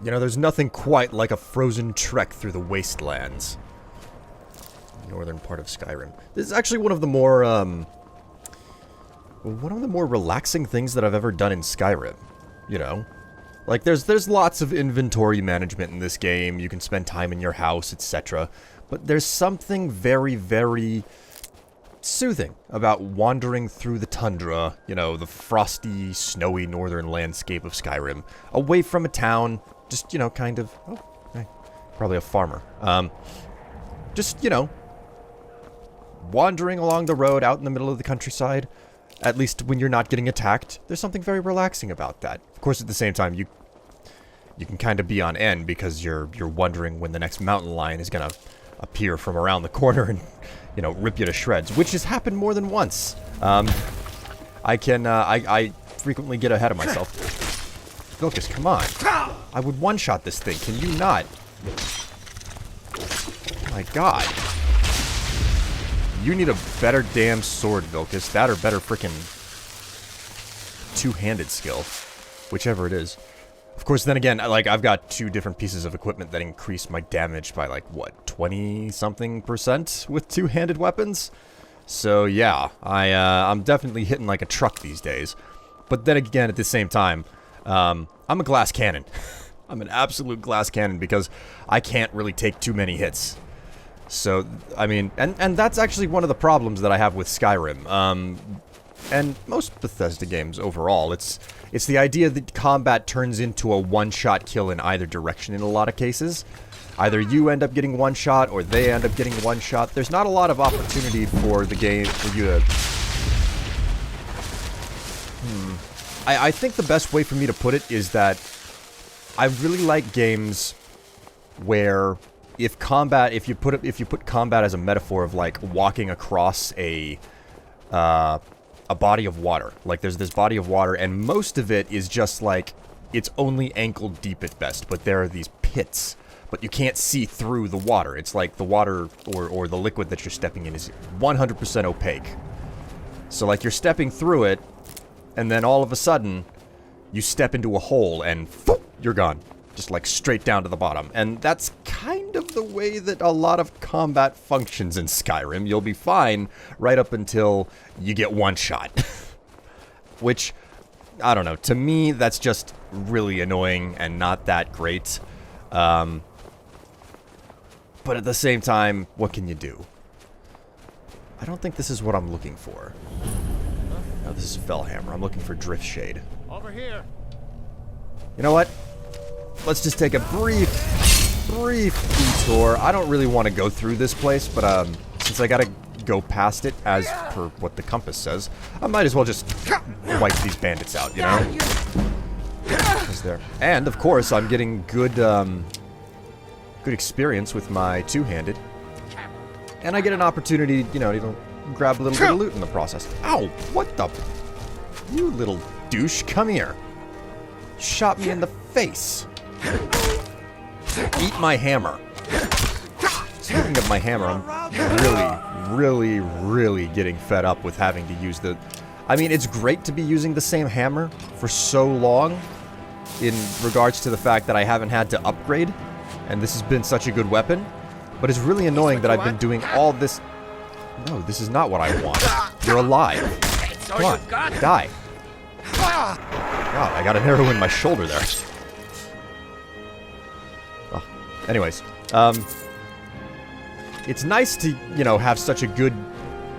You know, there's nothing quite like a frozen trek through the wastelands. Northern part of Skyrim. This is actually one of the more, relaxing things that I've ever done in Skyrim. You know? Like, there's lots of inventory management in this game. You can spend time in your house, etc. But there's something very, very soothing about wandering through the tundra, you know, the frosty, snowy northern landscape of Skyrim, away from a town, just, you know, kind of, oh, hey, probably a farmer. Just, you know, wandering along the road out in the middle of the countryside, at least when you're not getting attacked. There's something very relaxing about that. Of course, at the same time, you can kind of be on end because you're wondering when the next mountain lion is gonna appear from around the corner and, you know, rip you to shreds, which has happened more than once. I frequently get ahead of myself. Vilcus, come on. I would one-shot this thing. Can you not? Oh my god. You need a better damn sword, Vilcus. That or better frickin' two-handed skill. Whichever it is. Of course, then again, like, I've got 2 different pieces of equipment that increase my damage by, like, what, 20-something% with two-handed weapons? So, yeah, I'm definitely hitting like a truck these days. But then again, at the same time, I'm a glass cannon. I'm an absolute glass cannon because I can't really take too many hits. So, I mean, and that's actually one of the problems that I have with Skyrim. And most Bethesda games overall, it's the idea that combat turns into a one-shot kill in either direction in a lot of cases. Either you end up getting one shot, or they end up getting one shot. There's not a lot of opportunity for the game, for you to... I think the best way for me to put it is that I really like games where if you put combat as a metaphor of like walking across a body of water. Like there's this body of water and most of it is just like, it's only ankle deep at best, but there are these pits. But you can't see through the water. It's like the water or the liquid that you're stepping in is 100% opaque. So like you're stepping through it, and then all of a sudden, you step into a hole and you're gone. Just like straight down to the bottom. And that's kind of the way that a lot of combat functions in Skyrim. You'll be fine right up until you get one shot. Which, I don't know, to me that's just really annoying and not that great. But at the same time, what can you do? I don't think this is what I'm looking for. No, this is Fellhammer. I'm looking for Driftshade. Over here. You know what? Let's just take a brief detour. I don't really want to go through this place, but since I gotta go past it as per what the compass says, I might as well just wipe these bandits out, you know? Is there? And of course, I'm getting good experience with my two-handed, and I get an opportunity, you know, to grab a little bit of loot in the process. Ow! What the? You little douche! Come here! Shot me in the face. Eat my hammer. Speaking of my hammer, I'm really getting fed up with having to use the... I mean, it's great to be using the same hammer for so long in regards to the fact that I haven't had to upgrade, and this has been such a good weapon, but it's really annoying that I've been doing all this... No, this is not what I want. You're alive. Come on, die. God, I got an arrow in my shoulder there. Oh. Anyways, it's nice to, you know, have such a good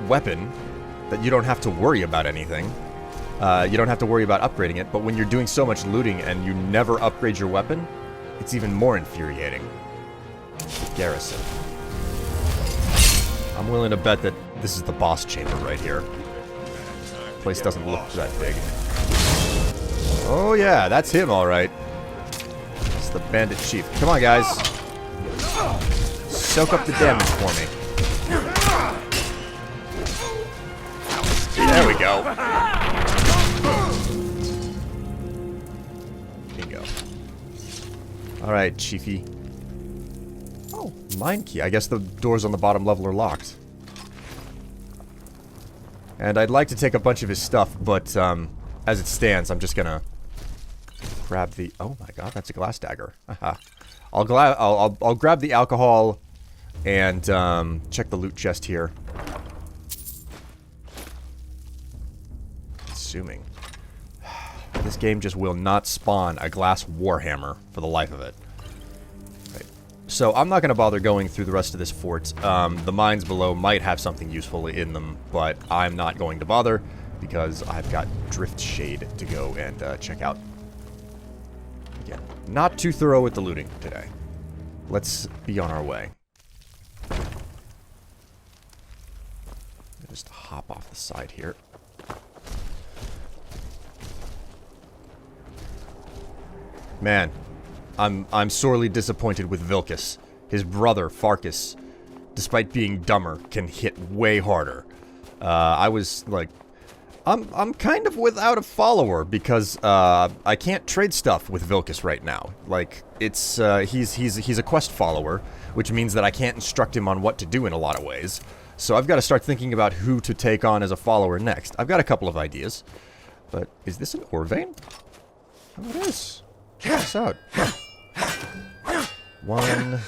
weapon that you don't have to worry about anything. You don't have to worry about upgrading it, but when you're doing so much looting and you never upgrade your weapon, it's even more infuriating. Garrison. I'm willing to bet that this is the boss chamber right here. Place doesn't look that big. Oh yeah, that's him alright. It's the bandit chief. Come on, guys. Soak up the damage for me. There we go. Bingo. Alright, chiefy. Oh, mine key. I guess the doors on the bottom level are locked. And I'd like to take a bunch of his stuff, but as it stands, I'm just gonna grab the... Oh my god, that's a glass dagger. I'll grab the alcohol and check the loot chest here. Assuming. This game just will not spawn a glass warhammer for the life of it. Right. So I'm not going to bother going through the rest of this fort. The mines below might have something useful in them, but I'm not going to bother because I've got Driftshade to go and check out. Again, not too thorough with the looting today. Let's be on our way. Just hop off the side here. Man, I'm sorely disappointed with Vilcus. His brother, Farkas, despite being dumber, can hit way harder. I was like, I'm kind of without a follower because I can't trade stuff with Vilcus right now. Like, it's he's a quest follower, which means that I can't instruct him on what to do in a lot of ways. So I've got to start thinking about who to take on as a follower next. I've got a couple of ideas, but is this an ore vein? Oh, it is. Check this out. One.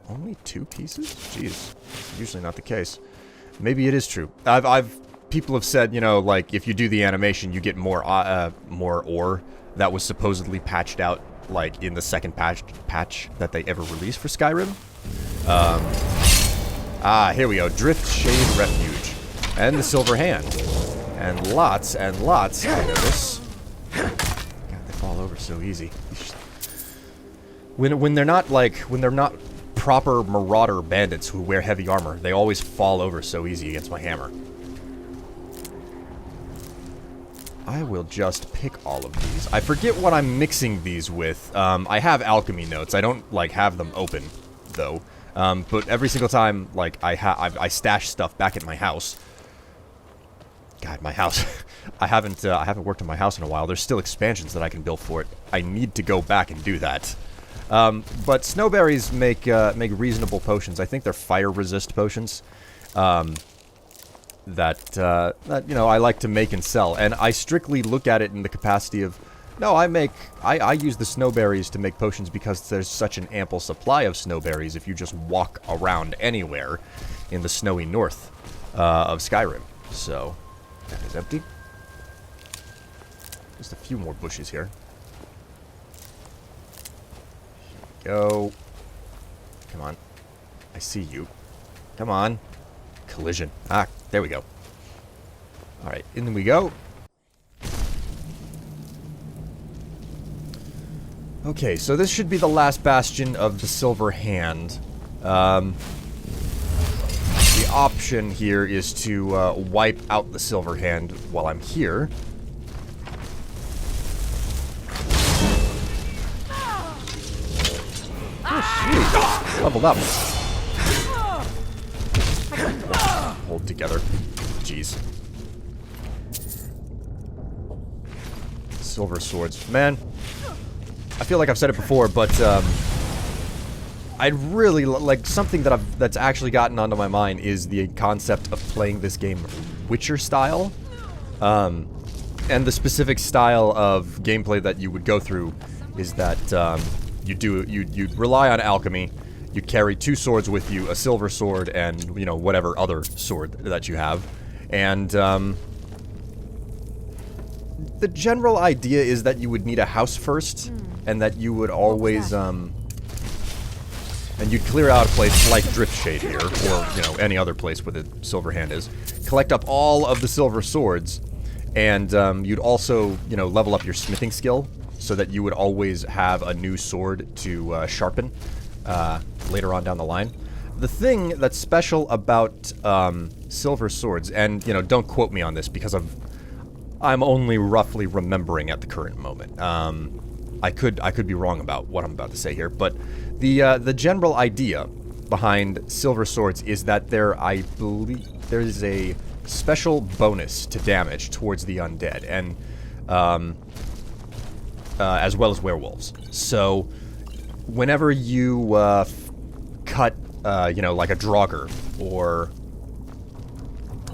Only 2 pieces? Jeez. Usually not the case. Maybe it is true. People have said, you know, like, if you do the animation, you get more ore that was supposedly patched out, like, in the second patch that they ever released for Skyrim. Here we go. Driftshade Refuge. And the Silver Hand. And lots of this. God, they fall over so easy. When they're not proper marauder bandits who wear heavy armor, they always fall over so easy against my hammer. I will just pick all of these. I forget what I'm mixing these with. I have alchemy notes. I don't like have them open though. But every single time, like I stash stuff back at my house. God, my house. I haven't worked on my house in a while. There's still expansions that I can build for it. I need to go back and do that. But snowberries make reasonable potions. I think they're fire resist potions. That you know I like to make and sell, and I strictly look at it in the capacity of, no, I use the snowberries to make potions because there's such an ample supply of snowberries if you just walk around anywhere in the snowy north of Skyrim. So. That is empty. Just a few more bushes here. Here we go. Come on. I see you. Come on. Collision. Ah, there we go. Alright, in we go. Okay, so this should be the last bastion of the Silver Hand. The option here is to wipe out the Silver Hand while I'm here. Oh, sweet. Leveled up. Hold together. Jeez. Silver swords. Man, I feel like I've said it before, but I'd really like something that's actually gotten onto my mind is the concept of playing this game Witcher style, and the specific style of gameplay that you would go through is that you rely on alchemy. You carry 2 swords with you, a silver sword and, you know, whatever other sword that you have, and the general idea is that you would need a house first, and that you would always and you'd clear out a place like Driftshade here, or, you know, any other place where the Silver Hand is. Collect up all of the silver swords, and you'd also, you know, level up your smithing skill, so that you would always have a new sword to sharpen later on down the line. The thing that's special about silver swords, and, you know, don't quote me on this because I'm only roughly remembering at the current moment. I could be wrong about what I'm about to say here, but the general idea behind silver swords is that I believe there's a special bonus to damage towards the undead, and as well as werewolves. So whenever you cut, you know, like a draugr or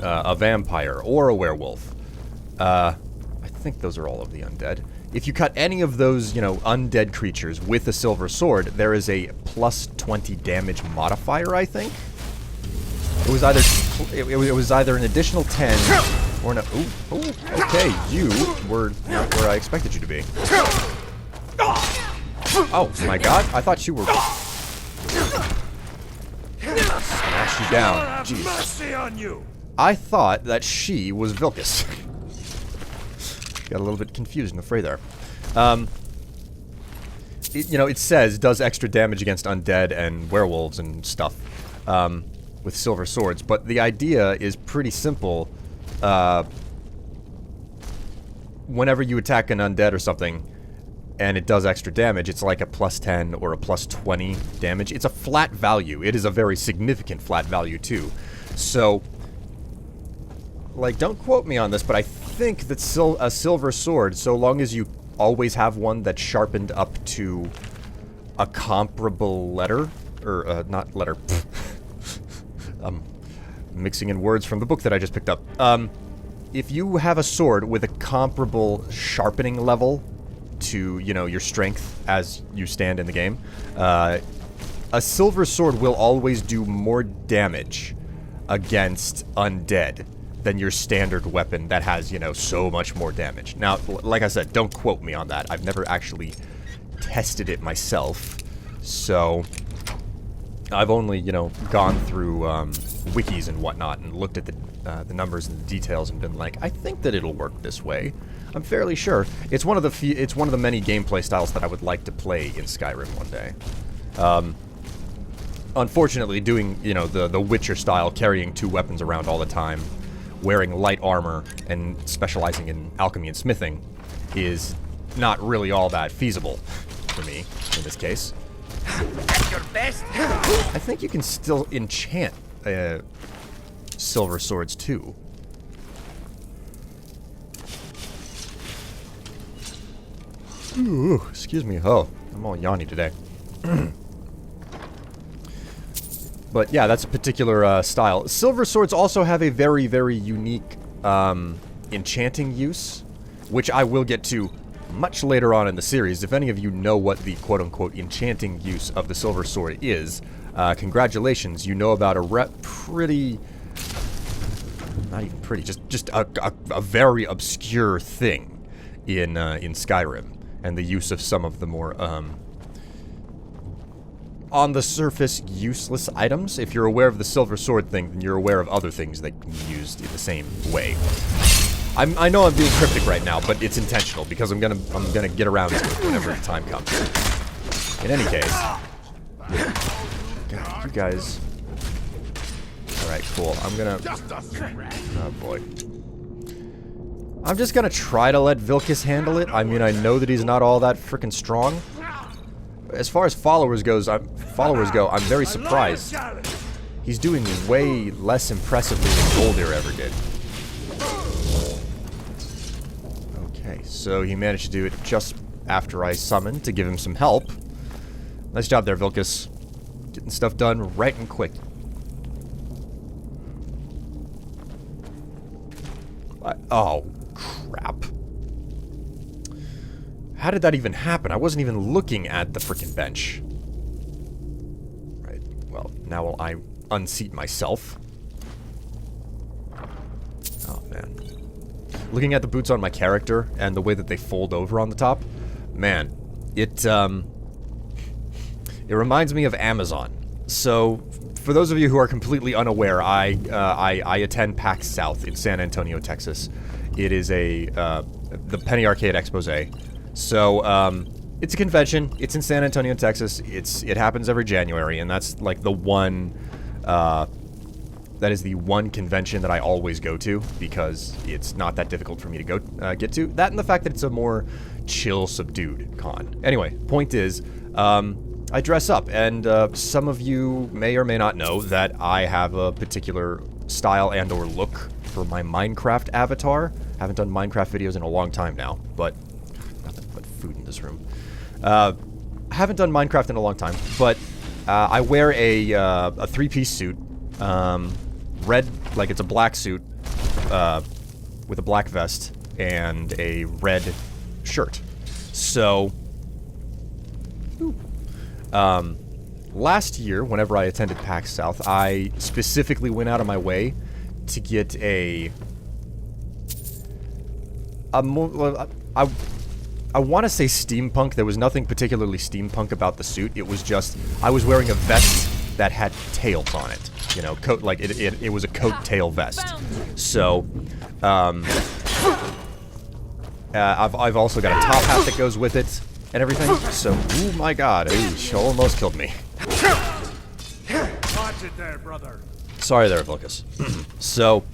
a vampire or a werewolf, think those are all of the undead. If you cut any of those, you know, undead creatures with a silver sword, there is a plus 20 damage modifier, I think. It was either it was either an additional 10 or no. Ooh, okay, you were not where I expected you to be. Oh my god, I thought you were. Smash you down. Jeez. Mercy on you. I thought that she was Vilkas. Got a little bit confused and afraid there. You know, it says does extra damage against undead and werewolves and stuff with silver swords, but the idea is pretty simple. Whenever you attack an undead or something, and it does extra damage, it's like a plus 10 or a plus 20 damage. It's a flat value. It is a very significant flat value, too. So, like, don't quote me on this, but I think that a silver sword, so long as you always have one that's sharpened up to a comparable letter, or, not letter, mixing in words from the book that I just picked up. If you have a sword with a comparable sharpening level to, you know, your strength as you stand in the game, a silver sword will always do more damage against undead than your standard weapon that has, you know, so much more damage. Now, like I said, don't quote me on that. I've never actually tested it myself, so I've only, you know, gone through wikis and whatnot and looked at the numbers and the details and been like, I think that it'll work this way. I'm fairly sure. It's one of the many gameplay styles that I would like to play in Skyrim one day. Unfortunately, doing, you know, the Witcher style, carrying 2 weapons around all the time, wearing light armor, and specializing in alchemy and smithing is not really all that feasible for me in this case. At your best. I think you can still enchant silver swords too. Ooh, excuse me. Oh, I'm all yawny today. But yeah, that's a particular style. Silver swords also have a very, very unique enchanting use, which I will get to much later on in the series. If any of you know what the quote-unquote enchanting use of the silver sword is, congratulations, you know about a pretty... not even pretty, just a very obscure thing in Skyrim, and the use of some of the more on the surface useless items. If you're aware of the silver sword thing, then you're aware of other things that can be used in the same way. I know I'm being cryptic right now, but it's intentional because I'm gonna get around to it whenever the time comes. In any case, God, you guys. All right, cool. I'm gonna. Oh boy. I'm just gonna try to let Vilkas handle it. I mean, I know that he's not all that freaking strong. As far as followers go, I'm very surprised. He's doing way less impressively than Goldir ever did. Okay, so he managed to do it just after I summoned to give him some help. Nice job there, Vilkas. Getting stuff done right and quick. Oh, crap. How did that even happen? I wasn't even looking at the frickin' bench. Right, well, now will I unseat myself. Oh, man. Looking at the boots on my character and the way that they fold over on the top, man, it reminds me of Amazon. So, for those of you who are completely unaware, I attend PAX South in San Antonio, Texas. It is the Penny Arcade Expose. So, it's a convention. It's in San Antonio, Texas. It happens every January, and that's like the one, that is the one convention that I always go to, because it's not that difficult for me to go, get to. That and the fact that it's a more chill, subdued con. Anyway, point is, I dress up, and some of you may or may not know that I have a particular style and or look for my Minecraft avatar. Haven't done Minecraft videos in a long time now, but nothing but food in this room. Haven't done Minecraft in a long time, but I wear a three-piece suit, red, like it's a black suit with a black vest, and a red shirt. So, last year, whenever I attended PAX South, I specifically went out of my way to get I want to say steampunk. There was nothing particularly steampunk about the suit. It was just, I was wearing a vest that had tails on it. You know, coat, like, it was a coat tail vest. So, I've also got a top hat that goes with it and everything. So, oh my god, she almost killed me. Watch it there, brother. Sorry there, Vilcus. So,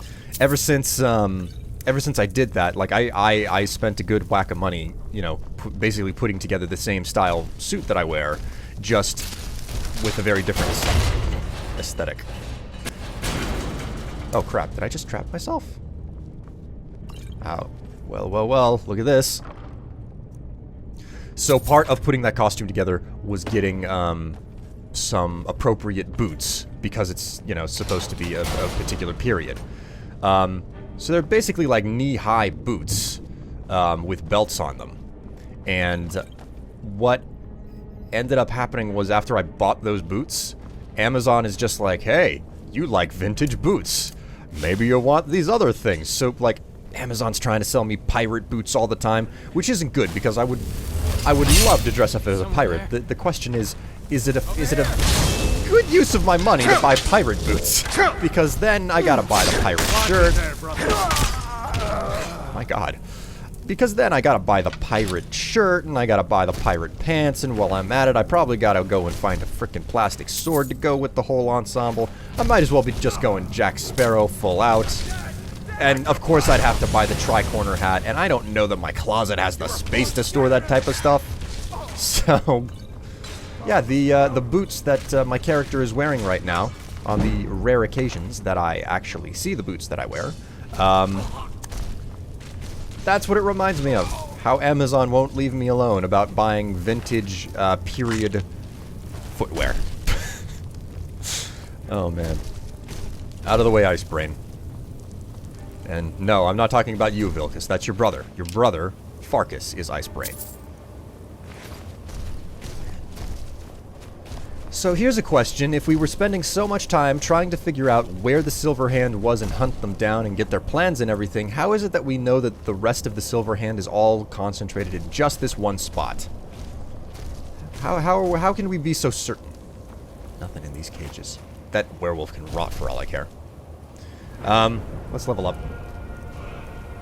ever since I did that, like, I spent a good whack of money, you know, basically putting together the same style suit that I wear, just with a very different aesthetic. Oh crap, did I just trap myself? Oh, well, look at this. So part of putting that costume together was getting, some appropriate boots, because it's, you know, supposed to be a particular period. So they're basically like knee-high boots, with belts on them. And what ended up happening was, after I bought those boots, Amazon is just like, hey, you like vintage boots. Maybe you'll want these other things. So, like, Amazon's trying to sell me pirate boots all the time, which isn't good, because I would love to dress up as a pirate. The question is it a good use of my money to buy pirate boots? Because then I gotta buy the pirate shirt. My god. Because then I gotta buy the pirate shirt, and I gotta buy the pirate pants, and while I'm at it, I probably gotta go and find a frickin' plastic sword to go with the whole ensemble. I might as well be just going Jack Sparrow full out. And of course I'd have to buy the tri-corner hat, and I don't know that my closet has the space to store that type of stuff. So, yeah, the boots that my character is wearing right now, on the rare occasions that I actually see the boots that I wear, that's what it reminds me of. How Amazon won't leave me alone about buying vintage, period footwear. Oh, man. Out of the way, Ice Brain. And no, I'm not talking about you, Vilcus. That's your brother. Your brother, Farkas, is Ice Brain. So here's a question. If we were spending so much time trying to figure out where the Silver Hand was and hunt them down and get their plans and everything, how is it that we know that the rest of the Silver Hand is all concentrated in just this one spot? How can we be so certain? Nothing in these cages. That werewolf can rot for all I care. Let's level up.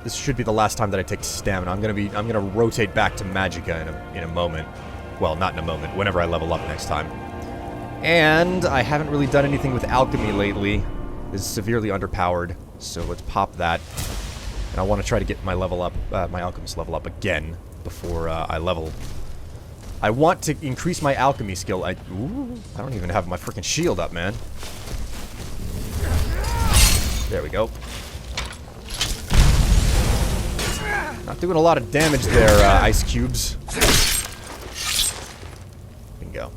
This should be the last time that I take stamina. I'm gonna rotate back to Magicka in a moment. Well, not in a moment, whenever I level up next time. And I haven't really done anything with alchemy lately. This is severely underpowered, so let's pop that. And I want to try to get my level up, my alchemist level up again before I level. I want to increase my alchemy skill. Ooh, I don't even have my freaking shield up, man. There we go. Not doing a lot of damage there, ice cubes. Bingo.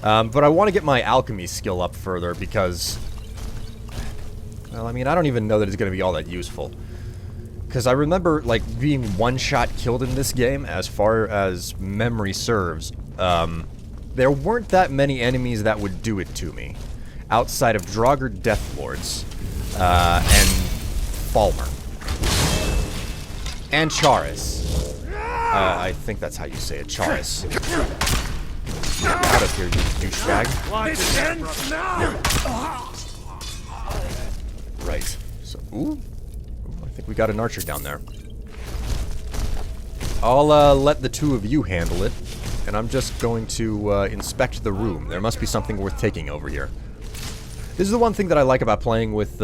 But I want to get my alchemy skill up further because, well, I mean, I don't even know that it's going to be all that useful. Because I remember, like, being one-shot killed in this game, as far as memory serves. There weren't that many enemies that would do it to me, outside of Draugr Deathlords, and Falmer. And Charis. I think that's how you say it, Charis. Get out of here, you douchebag. Right. So, ooh. I think we got an archer down there. I'll let the two of you handle it, and I'm just going to inspect the room. There must be something worth taking over here. This is the one thing that I like about playing with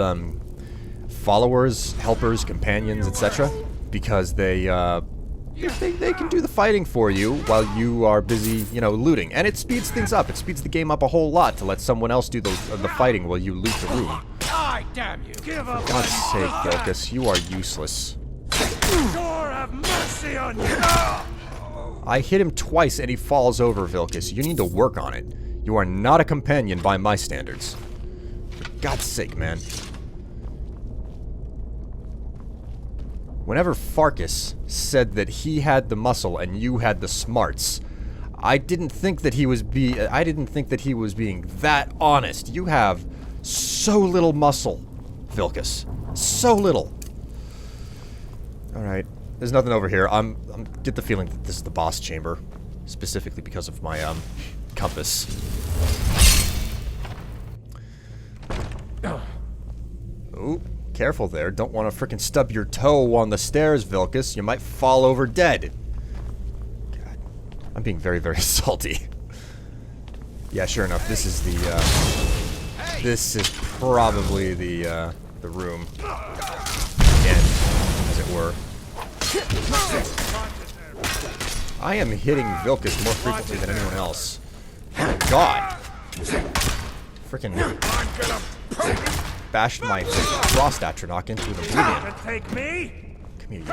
followers, helpers, companions, etc. Because they can do the fighting for you while you are busy, you know, looting. And it speeds things up. It speeds the game up a whole lot to let someone else do the fighting while you loot the room. Die, damn you! Give up! For God's sake, Vilcus, you are useless. Lord have mercy on you! I hit him twice and he falls over, Vilcus. You need to work on it. You are not a companion by my standards. For God's sake, man. Whenever Farkas said that he had the muscle and you had the smarts, I didn't think that he was being that honest. You have so little muscle, Vilkas. So little. Alright. There's nothing over here. I'm get the feeling that this is the boss chamber. Specifically because of my, compass. Ooh, careful there. Don't want to frickin' stub your toe on the stairs, Vilkas. You might fall over dead. God. I'm being very, very salty. Yeah, sure enough, this is the, this is probably the room. Again, as it were. I am hitting Vilkas more frequently than anyone else. Oh my god! Frickin' bashed my frost atronach into an oblivion. Come here, you.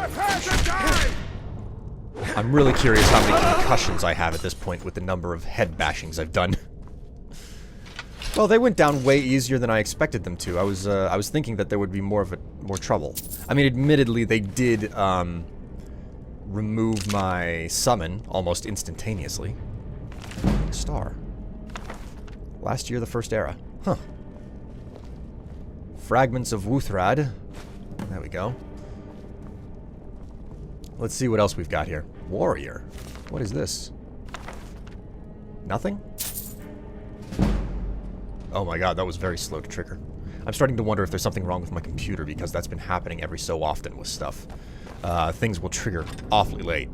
I'm really curious how many concussions I have at this point with the number of head bashings I've done. Well, they went down way easier than I expected them to. I was thinking that there would be more trouble. I mean, admittedly, they did remove my summon almost instantaneously. Star. Last year, the first era. Huh. Fragments of Wuthrad. There we go. Let's see what else we've got here. Warrior. What is this? Nothing? Oh my god, that was very slow to trigger. I'm starting to wonder if there's something wrong with my computer because that's been happening every so often with stuff. Things will trigger awfully late.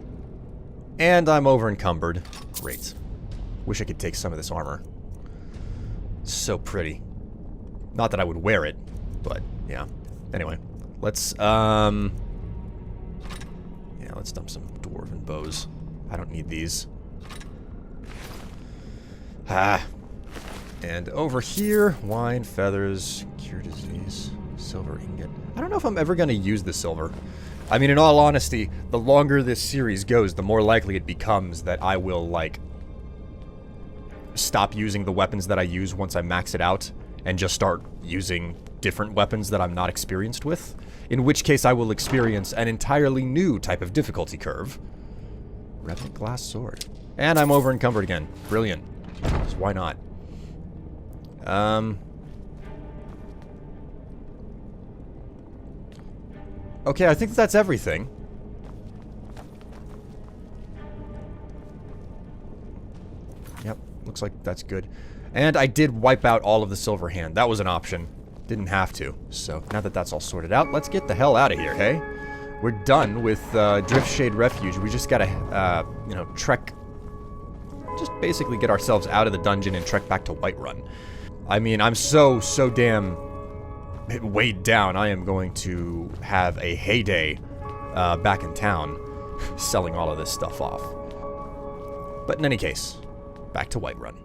And I'm over encumbered. Great. Wish I could take some of this armor. So pretty. Not that I would wear it, but yeah. Anyway, let's yeah, let's dump some dwarven bows. I don't need these. And over here, wine, feathers, cure disease, silver ingot. I don't know if I'm ever going to use the silver. I mean, in all honesty, the longer this series goes, the more likely it becomes that I will, like, stop using the weapons that I use once I max it out, and just start using different weapons that I'm not experienced with. In which case I will experience an entirely new type of difficulty curve. Revenant glass sword. And I'm over encumbered again. Brilliant. Just why not? Okay, I think that's everything. Yep, looks like that's good. And I did wipe out all of the silver hand. That was an option. Didn't have to. So, now that that's all sorted out, let's get the hell out of here, hey? We're done with Driftshade Refuge. We just gotta, you know, trek... Just basically get ourselves out of the dungeon and trek back to Whiterun. I mean, I'm so damn weighed down. I am going to have a heyday back in town selling all of this stuff off. But in any case, back to Whiterun.